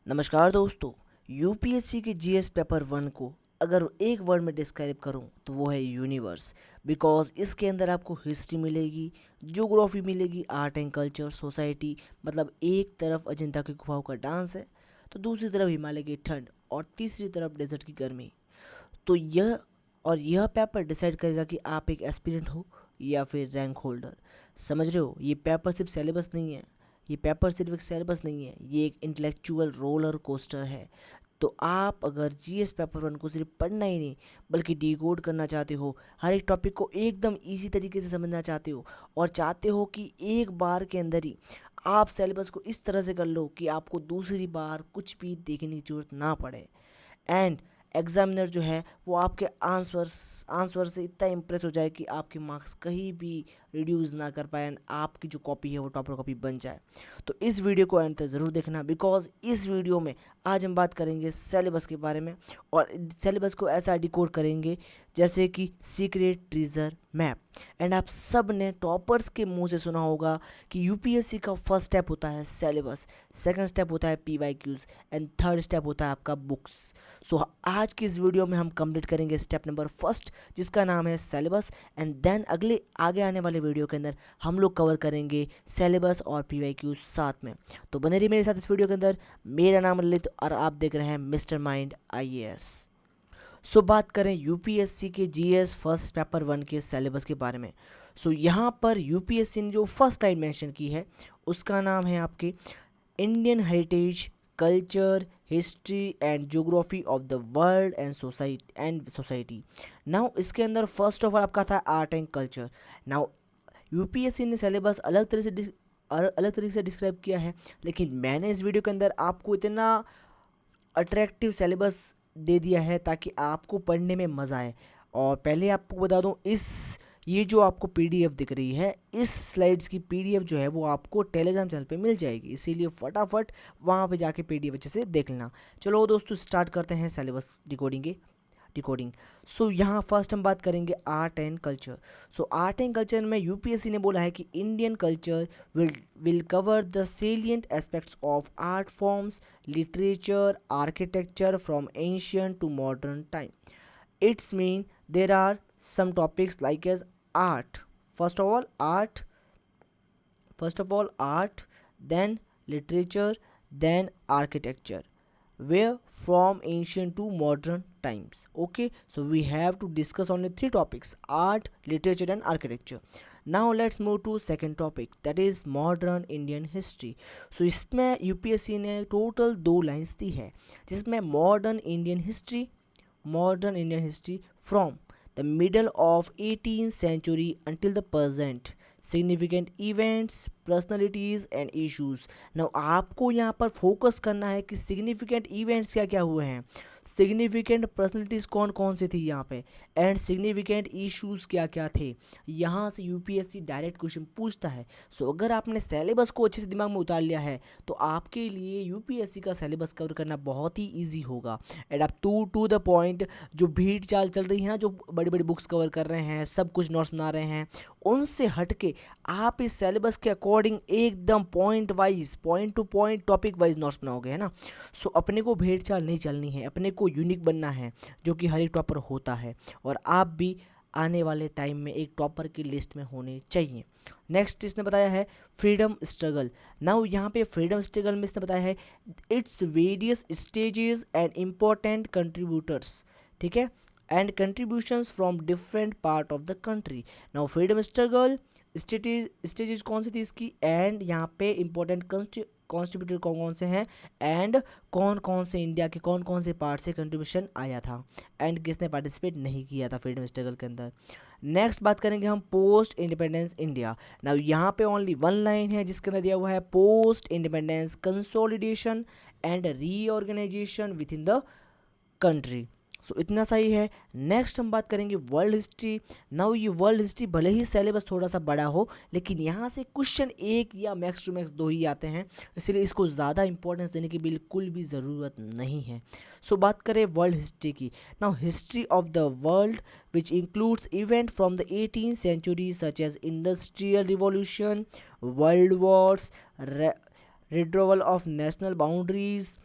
नमस्कार दोस्तों। यूपीएससी के जीएस पेपर वन को अगर एक वर्ड में डिस्क्राइब करूं तो वो है यूनिवर्स। बिकॉज इसके अंदर आपको हिस्ट्री मिलेगी, ज्योग्राफी मिलेगी, आर्ट एंड कल्चर, सोसाइटी। मतलब एक तरफ अजंता की गुफाओं का डांस है, तो दूसरी तरफ हिमालय की ठंड और तीसरी तरफ डेजर्ट की गर्मी। तो यह पेपर डिसाइड करेगा कि आप एक एस्पिरेंट हो या फिर रैंक होल्डर। समझ रहे हो, ये पेपर सिर्फ सिलेबस नहीं है। ये पेपर सिर्फ एक सिलेबस नहीं है, ये एक इंटेलेक्चुअल रोलर कोस्टर है। तो आप अगर जीएस पेपर वन को सिर्फ पढ़ना ही नहीं बल्कि डिकोड करना चाहते हो, हर एक टॉपिक को एकदम इजी तरीके से समझना चाहते हो और चाहते हो कि एक बार के अंदर ही आप सिलेबस को इस तरह से कर लो कि आपको दूसरी बार कुछ भी देखने की जरूरत ना पड़े, एंड एग्जामिनर जो है वो आपके आंसर से इतना इम्प्रेस हो जाए कि आपके मार्क्स कहीं भी रिड्यूस ना कर पाए एंड आपकी जो कॉपी है वो टॉपर कॉपी बन जाए। तो इस वीडियो को एंड तक ज़रूर देखना, बिकॉज इस वीडियो में आज हम बात करेंगे सिलेबस के बारे में और सिलेबस को ऐसा डिकोड करेंगे जैसे कि सीक्रेट ट्रीजर मैप। एंड आप सब ने टॉपर्स के मुंह से सुना होगा कि यूपीएससी का फर्स्ट स्टेप होता है सिलेबस, सेकंड स्टेप होता है पीवाईक्यूज एंड थर्ड स्टेप होता है आपका बुक्स। सो आज की इस वीडियो में हम कंप्लीट करेंगे स्टेप नंबर फर्स्ट, जिसका नाम है सिलेबस, एंड देन आगे आने वाले वीडियो के अंदर हम लोग कवर करेंगे सिलेबस और पीवाईक्यूज साथ में। तो बने रहिए मेरे साथ इस वीडियो के अंदर। मेरा नाम ललित और आप देख रहे हैं मिस्टर माइंड आईएएस। सो बात करें यूपीएससी के जीएस फर्स्ट पेपर वन के सिलेबस के बारे में। सो यहाँ पर यूपीएससी ने जो फर्स्ट लाइन मेंशन की है उसका नाम है आपके Indian heritage, culture, history and geography of the world and society. Now इसके अंदर फर्स्ट ऑफ ऑल आपका था art and culture. Now UPSC ने सिलेबस अलग तरीके से डिस्क्राइब किया है, लेकिन मैंने इस वीडियो के अंदर आपको इतना अट्रैक्टिव सिलेबस दे दिया है ताकि आपको पढ़ने में मज़ा आए। और पहले आपको बता दूं, ये जो आपको पीडीएफ दिख रही है, इस स्लाइड्स की पीडीएफ जो है वो आपको टेलीग्राम चैनल पे मिल जाएगी, इसीलिए फटाफट वहाँ पे जाके पीडीएफ अच्छे से देख लेना। चलो दोस्तों स्टार्ट करते हैं सिलेबस डिकोडिंग। सो यहाँ फर्स्ट हम बात करेंगे art and culture. So art and culture में यूपीएससी ने बोला है कि Indian culture will cover the salient aspects of art forms, literature, architecture from ancient to modern time. Its mean there are some topics like as art. First of all art, then literature, then architecture, where from ancient to modern times. Okay, so we have to discuss only three topics: art, literature and architecture. Now let's move to second topic, that is modern Indian history. So इसमें UPSC ने total 2 lines दी है, जिसमें modern Indian history from the middle of 18th century until the present, significant events, personalities and issues. Now आपको यहाँ पर focus करना है कि significant events क्या क्या हुए हैं, सिग्निफिकेंट पर्सनैलिटीज़ कौन कौन सी थी यहाँ पे, एंड सिग्निफिकेंट इश्यूज़ क्या क्या थे। यहाँ से यूपीएससी डायरेक्ट क्वेश्चन पूछता है। सो अगर आपने सिलेबस को अच्छे से दिमाग में उतार लिया है तो आपके लिए यूपीएससी का सिलेबस कवर करना बहुत ही ईजी होगा। एंड आप टू द पॉइंट, जो भीड़ चाल चल रही है ना, जो बड़ी बड़ी बुक्स कवर कर रहे हैं, सब कुछ नोट्स बना रहे हैं, उनसे हटके आप इस सिलेबस के अकॉर्डिंग एकदम point two point topic wise notes बनाओगे, है ना। सो अपने को भेड़ चाल नहीं चलनी है, अपने को यूनिक बनना है, जो कि हर एक टॉपर होता है, और आप भी आने वाले टाइम में एक टॉपर की लिस्ट में होने चाहिए। नेक्स्ट इसने बताया है फ्रीडम स्ट्रगल। नाउ यहाँ पे फ्रीडम स्ट्रगल में इसने बताया है its various stages and important contributors, ठीक है, and contributions from different part of the country. Now freedom struggle stages कौन सी थी इसकी, एंड यहाँ पे इंपॉर्टेंट कॉन्स्टिट्यूटर कौन कौन से हैं, एंड कौन कौन से इंडिया के कौन कौन से पार्ट से कंट्रीब्यूशन आया था, एंड किसने पार्टिसिपेट नहीं किया था फ्रीडम स्ट्रगल के अंदर। नेक्स्ट बात करेंगे हम पोस्ट इंडिपेंडेंस इंडिया। नाउ यहाँ पे ओनली 1 लाइन है जिसके अंदर दिया हुआ है post independence consolidation and reorganisation within the country. So इतना सही है। नेक्स्ट हम बात करेंगे वर्ल्ड हिस्ट्री। नाउ ये वर्ल्ड हिस्ट्री भले ही सिलेबस थोड़ा सा बड़ा हो, लेकिन यहाँ से क्वेश्चन एक या मैक्स टू मैक्स 2 ही आते हैं, इसलिए इसको ज़्यादा इंपॉर्टेंस देने की बिल्कुल भी ज़रूरत नहीं है। सो बात करें वर्ल्ड हिस्ट्री की। Now history of the world which includes event from the 18th century such as industrial revolution, world wars, withdrawal of national boundaries,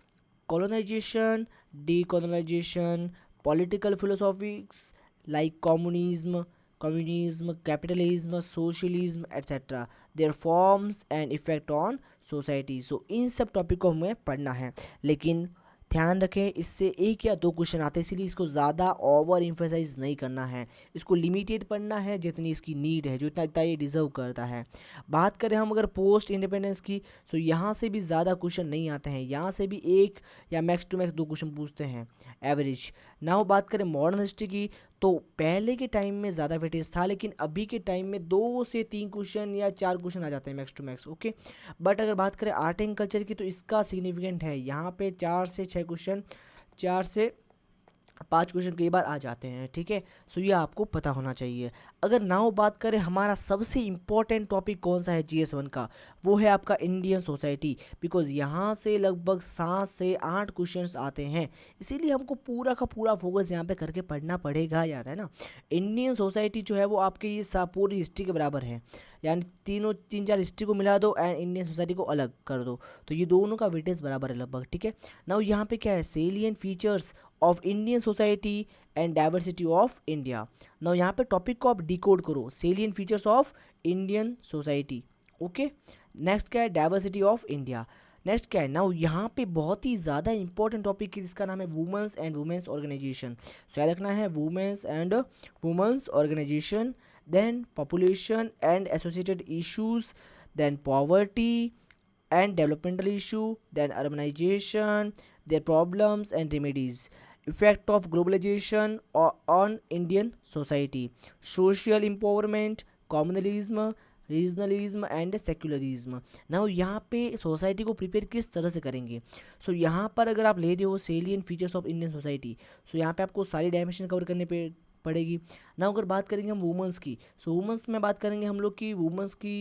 colonization, decolonization, political philosophies like communism, capitalism, socialism, etc. Their forms and effect on society. So इन सब topic को हमें पढ़ना है, लेकिन ध्यान रखें इससे एक या दो क्वेश्चन आते हैं, इसीलिए इसको ज़्यादा ओवर इम्फेसाइज नहीं करना है, इसको लिमिटेड पढ़ना है जितनी इसकी नीड है, जो इतना ये डिज़र्व करता है। बात करें हम अगर पोस्ट इंडिपेंडेंस की, तो यहाँ से भी ज़्यादा क्वेश्चन नहीं आते हैं, यहाँ से भी एक या मैक्स टू मैक्स दो क्वेश्चन पूछते हैं एवरेज। नाउ बात करें मॉडर्न हिस्ट्री की, तो पहले के टाइम में ज़्यादा वेटेज था, लेकिन अभी के टाइम में 2 से 3 क्वेश्चन या 4 क्वेश्चन आ जाते हैं max to max, okay. But अगर बात करें आर्ट एंड कल्चर की, तो इसका सिग्निफिकेंट है, यहाँ पे 4 से 6 क्वेश्चन, 4 से 5 क्वेश्चन कई बार आ जाते हैं, ठीक है। सो ये आपको पता होना चाहिए। अगर नाउ बात करें हमारा सबसे इम्पॉर्टेंट टॉपिक कौन सा है GS1 का, वो है आपका इंडियन सोसाइटी, बिकॉज यहाँ से लगभग 7 से 8 क्वेश्चंस आते हैं, इसीलिए हमको पूरा का पूरा फोकस यहाँ पे करके पढ़ना पड़ेगा यार, है ना। इंडियन सोसाइटी जो है वो आपके ये पूरी हिस्ट्री के बराबर है, यानी 3-4 हिस्ट्री को मिला दो एंड इंडियन सोसाइटी को अलग कर दो, तो ये दोनों का वेटेज बराबर है लगभग, ठीक है। नाउ यहाँ पे क्या है, salient features of Indian society and diversity of India. Now यहाँ पे टॉपिक को आप डिकोड करो, सेलियन features of Indian society, okay. Next क्या है, डाइवर्सिटी ऑफ इंडिया। नेक्स्ट क्या है, नाउ यहाँ पे बहुत ही ज़्यादा इंपॉर्टेंट टॉपिक है जिसका नाम है वुमेंस एंड वुमेंस ऑर्गेनाइजेशन। तो याद रखना है women's and women's organization, then population and associated issues, then poverty and developmental issue, then urbanization, their problems and remedies, effect of globalization on Indian society, social empowerment, communalism, regionalism and secularism. ना यहाँ पे society को prepare किस तरह से करेंगे, सो यहाँ पर अगर आप ले रहे हो salient features of Indian society, so यहाँ पे आपको सारी डायमेंशन कवर करने पे पड़ेगी ना। अगर बात करेंगे हम वुमेंस की, सो वुमेंस में बात करेंगे हम लोग की वुमेंस की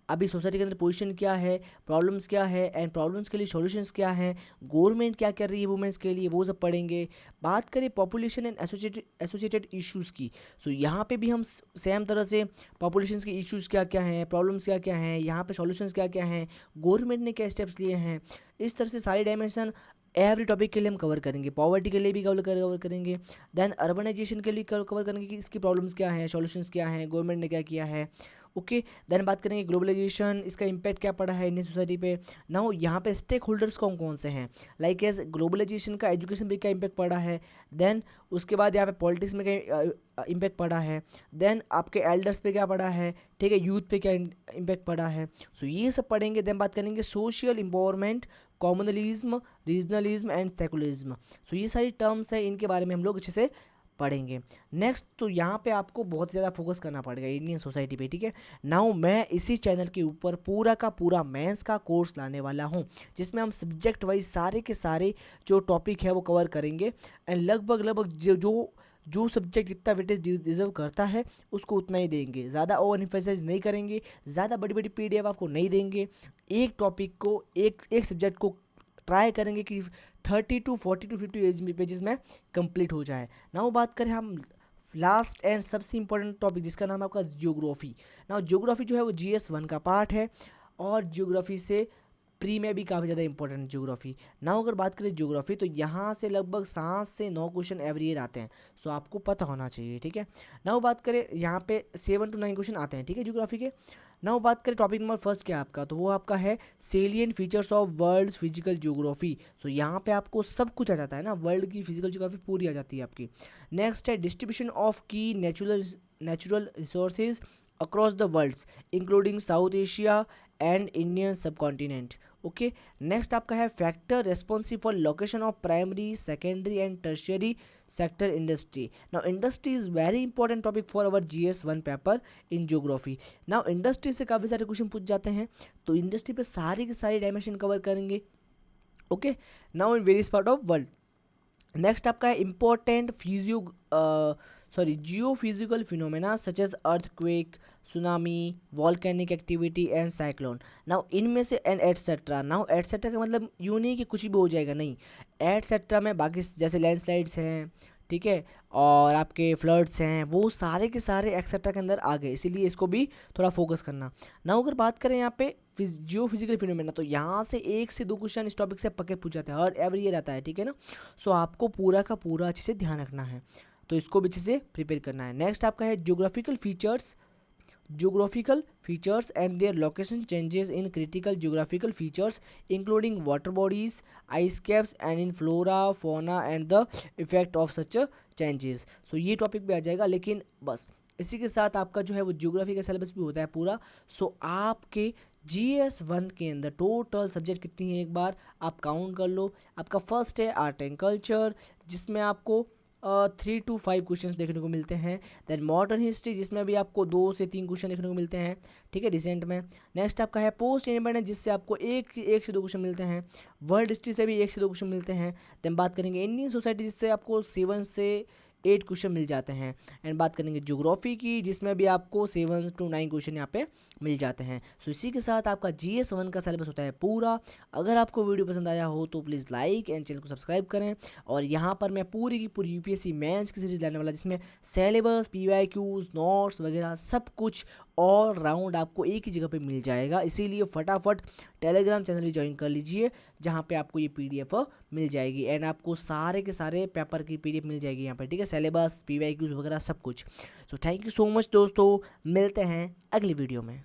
अभी सोसाइटी के अंदर पोजीशन क्या है, प्रॉब्लम्स क्या है एंड प्रॉब्लम्स के लिए सॉल्यूशंस क्या हैं, गवर्नमेंट क्या कर रही है वुमेंस के लिए, वो सब पढ़ेंगे। बात करें पॉपुलेशन एंड एसोसिएटेड इश्यूज़ की, सो यहाँ पे भी हम सेम तरह से पॉपुलेशन के इश्यूज़ क्या क्या हैं, प्रॉब्लम्स क्या क्या हैं, यहाँ पे सॉल्यूशंस क्या क्या हैं, गवर्नमेंट ने क्या स्टेप्स लिए हैं, इस तरह से सारी डायमेंशन एवरी टॉपिक के लिए हम कवर करेंगे। पॉवर्टी के लिए भी कवर करेंगे, देन अर्बनाइजेशन के लिए कवर करेंगे कि इसकी प्रॉब्लम्स क्या हैं, सॉल्यूशंस क्या हैं, गवर्नमेंट ने क्या किया है, ओके। देन बात करेंगे ग्लोबलाइजेशन, इसका इम्पैक्ट क्या पड़ा है इंडियन सोसाइटी पे। नाउ यहाँ पे स्टेक होल्डर्स कौन कौन से हैं, लाइक एज ग्लोबलाइजेशन का एजुकेशन पे क्या इम्पैक्ट पड़ा है, देन उसके बाद यहाँ पे पॉलिटिक्स में क्या इम्पैक्ट पड़ा है, देन आपके एल्डर्स पे क्या पड़ा है, ठीक है, यूथ पे क्या इम्पैक्ट पड़ा है, सो ये सब पढ़ेंगे। देन बात करेंगे social empowerment, communalism, regionalism and secularism, so ये सारी टर्म्स है, इनके बारे में हम लोग अच्छे से पढ़ेंगे। नेक्स्ट तो यहाँ पे आपको बहुत ज़्यादा फोकस करना पड़ेगा इंडियन सोसाइटी पे, ठीक है। नाउ मैं इसी चैनल के ऊपर पूरा का पूरा मेंस का कोर्स लाने वाला हूँ, जिसमें हम सब्जेक्ट वाइज सारे के सारे जो टॉपिक है वो कवर करेंगे एंड लगभग जो सब्जेक्ट जितना वेटेज डिजर्व करता है उसको उतना ही देंगे, ज़्यादा ओवर एम्फेसाइज नहीं करेंगे, ज़्यादा बड़ी बड़ी PDF आपको नहीं देंगे। एक टॉपिक को एक सब्जेक्ट को ट्राई करेंगे कि 30 to 40 to 50 पेजेस में कंप्लीट हो जाए। नाउ बात करें हम लास्ट एंड सबसे इंपॉर्टेंट टॉपिक जिसका नाम है आपका जियोग्राफी। नाउ जियोग्राफी जो है वो GS1 का पार्ट है और जियोग्राफी से प्री में भी काफ़ी ज़्यादा इंपॉर्टेंट जियोग्राफी। नाउ अगर बात करें जियोग्राफी तो यहाँ से लगभग 7 से 9 क्वेश्चन एवरी ईयर आते हैं, सो आपको पता होना चाहिए, ठीक है। नाउ बात करें यहाँ पे 7 to 9 क्वेश्चन आते हैं, ठीक है, जियोग्राफी के। नाउ बात करें टॉपिक नंबर फर्स्ट क्या है आपका, तो वो आपका है salient features of world physical geography. So यहाँ पे आपको सब कुछ आ जाता है ना, वर्ल्ड की फिजिकल जियोग्राफी पूरी आ जाती है आपकी। नेक्स्ट है डिस्ट्रीब्यूशन ऑफ की natural resources across the world including south Asia and Indian subcontinent, okay. Next आपका है factor responsive for location of primary secondary and tertiary sector industry. Now industry is very important topic for our GS1 paper in geography. Now industry से काफ़ी सारे question पूछ जाते हैं, तो industry पे सारी की सारी डायमेंशन कवर करेंगे, okay. Now in various part of world. Next आपका है important geophysical phenomena such as earthquake, tsunami, volcanic activity and cyclone. Now इनमें से एंड एटसेट्रा। नाउ एटसेट्रा का मतलब यूँ नहीं कि कुछ भी हो जाएगा, नहीं, एटसेट्रा में बाकी जैसे लैंडस्लाइड्स हैं, ठीक है, और आपके फ्लड्स हैं वो सारे के सारे एक्सेट्रा के अंदर आ गए, इसीलिए इसको भी थोड़ा फोकस करना ना। अगर बात करें यहाँ पे जियो फिजिकल फिनोमेना, तो यहाँ से 1 से 2 क्वेश्चन इस टॉपिक से पक्के पूछ जाते हैं, हर एवरी ईयर आता है, ठीक है ना। सो आपको पूरा का पूरा अच्छे से ध्यान रखना है, तो इसको भी अच्छे से प्रिपेयर करना है। नेक्स्ट आपका है geographical features and their location changes in critical geographical features including water bodies, ice caps and in flora fauna and the effect of such changes। सो ये टॉपिक भी आ जाएगा, लेकिन बस इसी के साथ आपका जो है वो ज्योग्राफी का सिलेबस भी होता है पूरा। सो आपके GS1 के अंदर टोटल सब्जेक्ट कितनी है एक बार आप काउंट कर लो। आपका फर्स्ट है आर्ट एंड कल्चर, जिसमें आपको 3 to 5 क्वेश्चन देखने को मिलते हैं। देन मॉडर्न हिस्ट्री, जिसमें भी आपको 2 से 3 क्वेश्चन देखने को मिलते हैं, ठीक है, रिसेंट में। नेक्स्ट आपका है पोस्ट इंडिपेंडेंस, जिससे आपको एक से दो क्वेश्चन मिलते हैं। वर्ल्ड हिस्ट्री से भी 1 से 2 क्वेश्चन मिलते हैं। देन बात करेंगे इंडियन सोसाइटी, जिससे आपको 7 से 8 क्वेश्चन मिल जाते हैं। एंड बात करेंगे ज्योग्राफी की, जिसमें भी आपको 7 to 9 क्वेश्चन यहाँ पे मिल जाते हैं। सो इसी के साथ आपका GS1 का सिलेबस होता है पूरा। अगर आपको वीडियो पसंद आया हो तो प्लीज़ लाइक एंड चैनल को सब्सक्राइब करें। और यहाँ पर मैं पूरी की पूरी UPSC मेंस की सीरीज लाने वाला, जिसमें सिलेबस, PYQs, नोट्स वगैरह सब कुछ ऑल राउंड आपको एक ही जगह पे मिल जाएगा। इसीलिए फटाफट टेलीग्राम चैनल भी ज्वाइन कर लीजिए, जहाँ पे आपको ये PDF मिल जाएगी एंड आपको सारे के सारे पेपर की PDF मिल जाएगी यहाँ पर, ठीक है, सिलेबस, PYQs वगैरह सब कुछ। So thank you so much दोस्तों, मिलते हैं अगली वीडियो में।